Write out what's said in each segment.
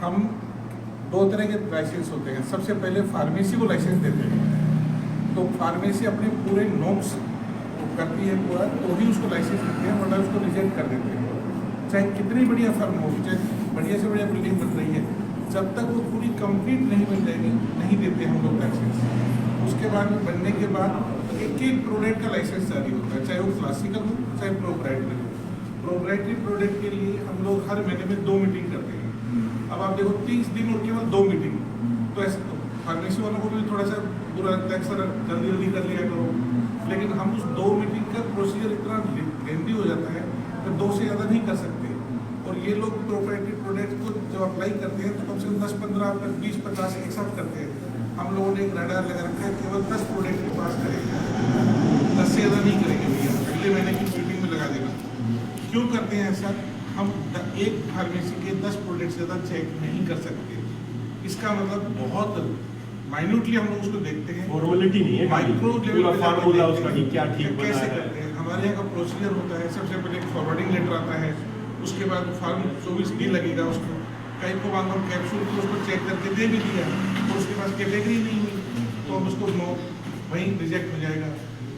हम दो तरह के लाइसेंस होते हैं। सबसे पहले फार्मेसी को लाइसेंस देते हैं, तो फार्मेसी अपने पूरे नॉर्म्स करती है पूरा, तो ही उसको लाइसेंस देते हैं, वरना उसको रिजेक्ट कर देते हैं। चाहे कितनी बढ़िया फर्म हो, चाहे बढ़िया से बढ़िया बिल्डिंग बन रही है, जब तक वो पूरी कंप्लीट नहीं बन जाएगी नहीं देते हम लोग लाइसेंस। उसके बाद बनने के बाद एक एक प्रोडक्ट का लाइसेंस जारी होता है, चाहे वो क्लासिकल हो चाहे प्रोप्राइटरी हो। प्रोप्राइटरी प्रोडक्ट के लिए हम लोग हर महीने में 2 मीटिंग करते हैं। अब आप देखो 30 दिन और केवल 2 मीटिंग, तो ऐसे तो फार्मेसी वालों को भी थोड़ा सा बुरा लगता है, सर जल्दी जल्दी कर लिया करो, लेकिन हम उस 2 मीटिंग का प्रोसीजर इतना लेंदी हो जाता है कि 2 से ज़्यादा नहीं कर सकते। और ये लोग प्रोप्राइटरी प्रोडक्ट को जब अप्लाई करते हैं तो कम से कम 10-15 20-50 एक साथ करते हैं। हम लोगों ने एक रडार लगा रखा है, केवल 10 प्रोडक्ट के पास करेंगे, 10 से ज़्यादा नहीं करेंगे भैया, अगले महीने की मीटिंग में लगा देगा। क्यों करते हैं ऐसा? हम एक फार्मेसी के 10 प्रोडक्ट से ज़्यादा चेक नहीं कर सकते। इसका मतलब बहुत माइन्यूटली हम लोग उसको देखते हैं, फॉर्मेलिटी नहीं है, माइक्रो लेवल फार्मूला उसका कि क्या ठीक बना कैसे है। करते हैं। हमारे यहाँ का प्रोसीजर होता है, सबसे पहले एक फॉरवर्डिंग लेटर आता है, उसके बाद फार्म 24D लगेगा, उसको कहीं को मान लो कैप्सूल को उसको चेक करके दे भी दिया तो उसके पास कैटेगरी नहीं हुई तो हम उसको नो वहीं रिजेक्ट हो जाएगा।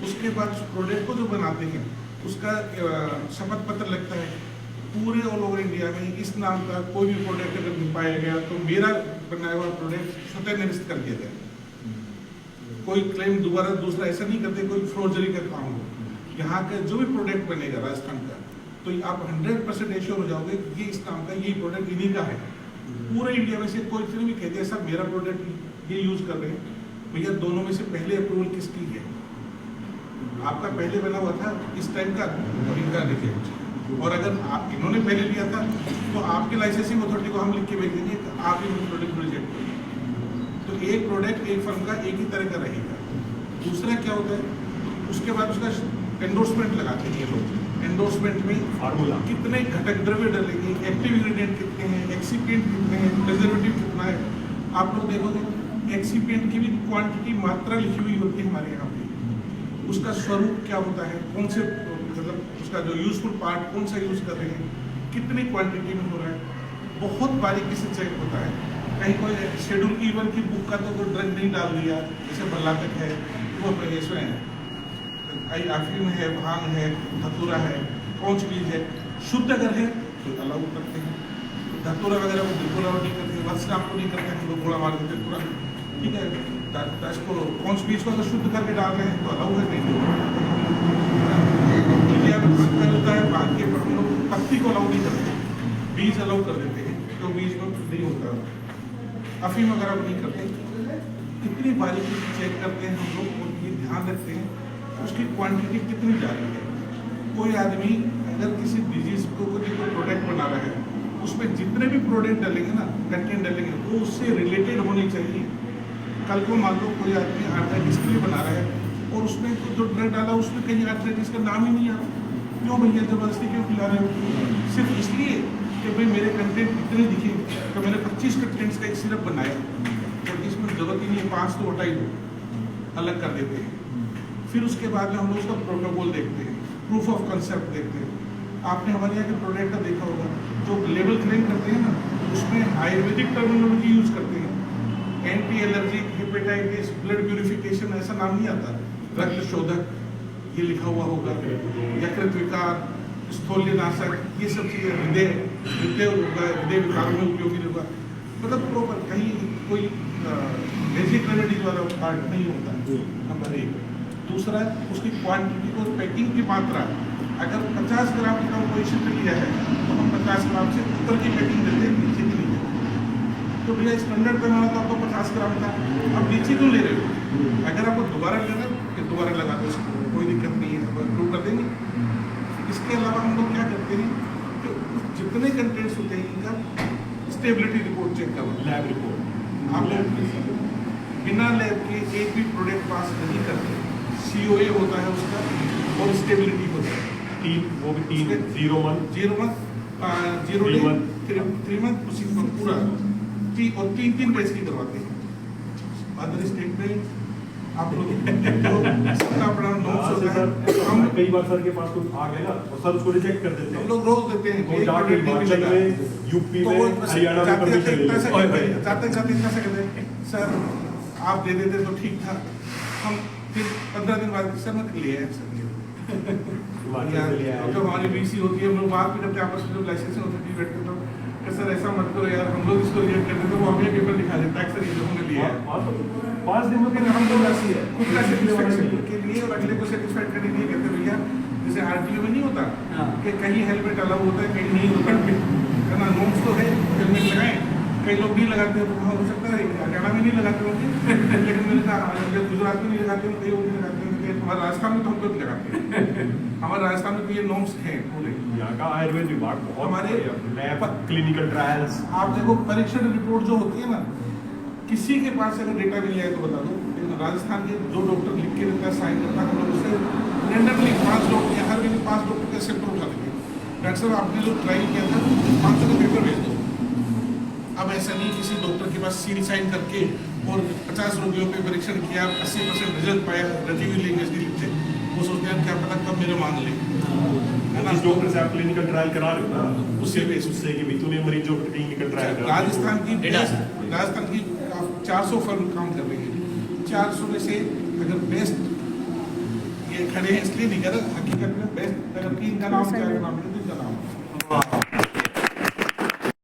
उसके बाद प्रोडक्ट को जो बनाते हैं उसका शपथ पत्र लगता है। पूरे ऑल ओवर इंडिया में इस नाम का कोई भी प्रोडक्ट अगर पाया गया तो मेरा बनाया हुआ प्रोडक्ट स्वतः निरस्त कर दिया जाए। कोई क्लेम दोबारा दूसरा ऐसा नहीं करते कोई फ्रॉडरी का काम हो। यहाँ का जो भी प्रोडक्ट बनेगा राजस्थान का, तो आप 100% एश्योर हो जाओगे कि ये इस नाम का ये प्रोडक्ट इन्हीं का है। पूरे इंडिया में से कोई इतने भी कहते हैं सर मेरा प्रोडक्ट ये यूज कर रहे हैं, भैया दोनों में से पहले अप्रूवल किसकी है? आपका पहले बना हुआ था इस टाइम का और इनका रिजेक्ट, और अगर आप इन्होंने पहले लिया था तो आपके लाइसेंसिंग अथॉरिटी को हम लिख के भेज देंगे आप ही प्रोडक्ट रिजेक्ट करेंगे। तो एक प्रोडक्ट एक फर्म का एक ही तरह का रहेगा। दूसरा क्या होता है, उसके बाद उसका एंडोर्समेंट लगाते हैं ये लोग। एंडोर्समेंट में फार्मूला कितने घटक द्रव्य डलेंगे, एक्टिव इंग्रेडिएंट कितने हैं, एक्सीपिएंट कितने हैं, प्रिजर्वेटिव कितना है। आप लोग देखोगे एक्सीपिएंट की भी क्वांटिटी मात्रा लिखी हुई होती है हमारे यहाँ पे। उसका स्वरूप क्या होता है, कौन से मतलब उसका जो यूजफुल पार्ट कौन सा यूज कर रहे हैं, कितनी क्वांटिटी में हो रहा है, बहुत बारीकी से चेक होता है। कहीं कोई शेड्यूल E1 की बुक का तो कोई ड्रग नहीं डाल दिया, जैसे बल्लातक है वो इसमें अफीम है, भांग है, धतूरा है, कौच बीज है, शुद्ध अगर है तो अलाउ करते हैं। धतूरा वगैरह को बिल्कुल अलाउ नहीं करते, वत्सराम को नहीं करते हैं, हम लोग घोड़ा मार देते पूरा, ठीक है। इसको कौच बीज को अगर शुद्ध करके डाल रहे हैं तो अलाउ है, नहीं इंडिया में होता है। भांग के हम लोग पत्ती को अलाउ नहीं करते, बीज अलाउ कर देते हैं, तो बीज में नहीं होता। अफीम वगैरह को नहीं करते। इतनी बारीकी से चेक करते हैं हम लोग और ये ध्यान रखते हैं उसकी क्वांटिटी कितनी जा रही है। कोई आदमी अगर किसी डिजीज को कोई प्रोडक्ट बना रहा है, उसमें जितने भी प्रोडक्ट डलेंगे ना, कंटेंट डलेंगे, वो उससे रिलेटेड होने चाहिए। कल को मान लो कोई आदमी आर्थराइटिस के लिए बना रहा है और उसमें जो ड्रग डाला उसमें कहीं आर्थराइटिस का नाम ही नहीं आ रहा, क्यों भैया जबरदस्ती क्यों खिला रहे हो? सिर्फ इसलिए कि भाई मेरे कंटेंट इतने दिखे तो मैंने 25 कंटेंट्स का एक सिरप बनाया और इसमें जरूरत ही नहीं है, 5 तो हटा ही दो, अलग कर देते हैं। फिर उसके बाद में हम लोग उसका प्रोटोकॉल देखते हैं, प्रूफ ऑफ कंसेप्ट देखते हैं। आपने हमारे यहाँ के प्रोडक्ट का देखा होगा, जो लेबल क्लेम करते हैं ना, उसमें आयुर्वेदिक टर्मिनोलॉजी यूज करते हैं। Anti allergic, hepatitis, blood purification, ऐसा नाम नहीं आता। रक्त शोधक ये लिखा हुआ होगा, यकृत विकार, स्थूल्यनाशक, ये सब चीज़ें, हृदय होगा, हृदय विकार में उपयोगी होगा। मतलब प्रॉपर कहीं कोई बेसिक रेमेडीज वाला पार्ट नहीं होता। नंबर 1। दूसरा, उसकी क्वांटिटी और पैकिंग की मात्रा। अगर 50 ग्राम का कंपोजिशन पे लिया है तो हम 50 ग्राम से ऊपर की पैकिंग देते हैं, नीचे की नहीं देते। तो भैया स्टैंडर्ड बनाना तो आपको 50 ग्राम था, अब नीचे क्यों ले रहे हो? अगर आपको दोबारा लेना है तो दोबारा लगा दो, कोई दिक्कत नहीं है, हम अप्रूव कर देंगे। इसके अलावा हम लोग क्या करते हैं कि जितने कंटेंट्स होते हैं इनका स्टेबिलिटी रिपोर्ट चेक करो, लैब रिपोर्ट। आप लोग बिना लैब के एक भी प्रोडक्ट पास नहीं करते। COA होता है उसका और स्टेबिलिटी होता है 3, वो भी 3, 01, 3 मंथ उसी को पूरा और 3 बैच की करवाते हैं। अदर स्टेट में आप लोग जो सबका अपना नोट्स हाँ, होता सर, है, हम कई बार सर के पास कुछ आ गए ना और सर उसको रिजेक्ट कर देते हैं। लोग रोज देते हैं वो कि जाके एक मिनट हिमाचल नहीं में, मिला। यूपी तो में, वो हरियाणा में परमिशन ले लेते हैं। जाते जाते इतना से कहते हैं, सर आप दे देते तो ठीक था। हम फिर 15 दिन बाद सर मैं ले आया सर हिमाचल से ले आए। जब हमारी बीसी होती है हम लोग बात भी करते हैं आपस में, जब लाइसेंस होते हैं बैठते तो कि सर ऐसा मत करो यार, हम लोग इसको रिजेक्ट करते तो वो हमें पेपर दिखा देता है सर ये जो हमने लिया है। हाँ, तो 5 दिन में लेकिन हम लोग ऐसी है खुद का सेटिस्फेक्शन के लिए और अगले को सेटिस्फाइड करने के लिए कहते भैया जैसे आरटीओ में नहीं होता कि कहीं हेलमेट अलाउ होता है कहीं नहीं होता है ना, नोट्स तो है हेलमेट लगाएं, कई लोग नहीं लगाते हैं, तो वहाँ हो सकता है हरियाणा में नहीं लगाते होंगे लेकिन मैंने कहा जब गुजरात में नहीं लगाते हैं कहीं वो नहीं लगाते हैं, हमारे राजस्थान में तो हम लोग नहीं लगाते हैं। हमारे राजस्थान में तो ये नॉर्म्स हैं पूरे। यहाँ का आयुर्वेद विभाग बहुत हमारे लैब, क्लिनिकल ट्रायल्स। आप देखो परीक्षण रिपोर्ट जो होती है ना, किसी के पास अगर डेटा मिल जाए तो बता दो, लेकिन राजस्थान के जो डॉक्टर लिख के देता है साइन करता है, हम लोग उससे रेंडमली 5 लोग या हर दिन 5 डॉक्टर के सैंपल उठा देंगे। डॉक्टर साहब आपने जो ट्राई किया था 500 का पेपर भेज दो। अब ऐसा नहीं किसी डॉक्टर के पास सील साइन करके और 50 रोगियों पे परीक्षण किया 80% रिजल्ट पाया, रिव्यू लेंगे इसके लिखते वो सोचते हैं क्या पता कब मेरे मान ले, है ना। जिस डॉक्टर से आप क्लिनिकल ट्रायल करा रहे हो ना, उससे बेस उससे कि भी तूने मरीजों को क्लिनिकल ट्रायल करा राजस्थान की 400 फर्म काम कर रही है। 400 में से अगर बेस्ट ये खड़े हैं इसलिए नहीं कर रहे, हकीकत में बेस्ट अगर 3 का नाम 4 का नाम है, 3 का नाम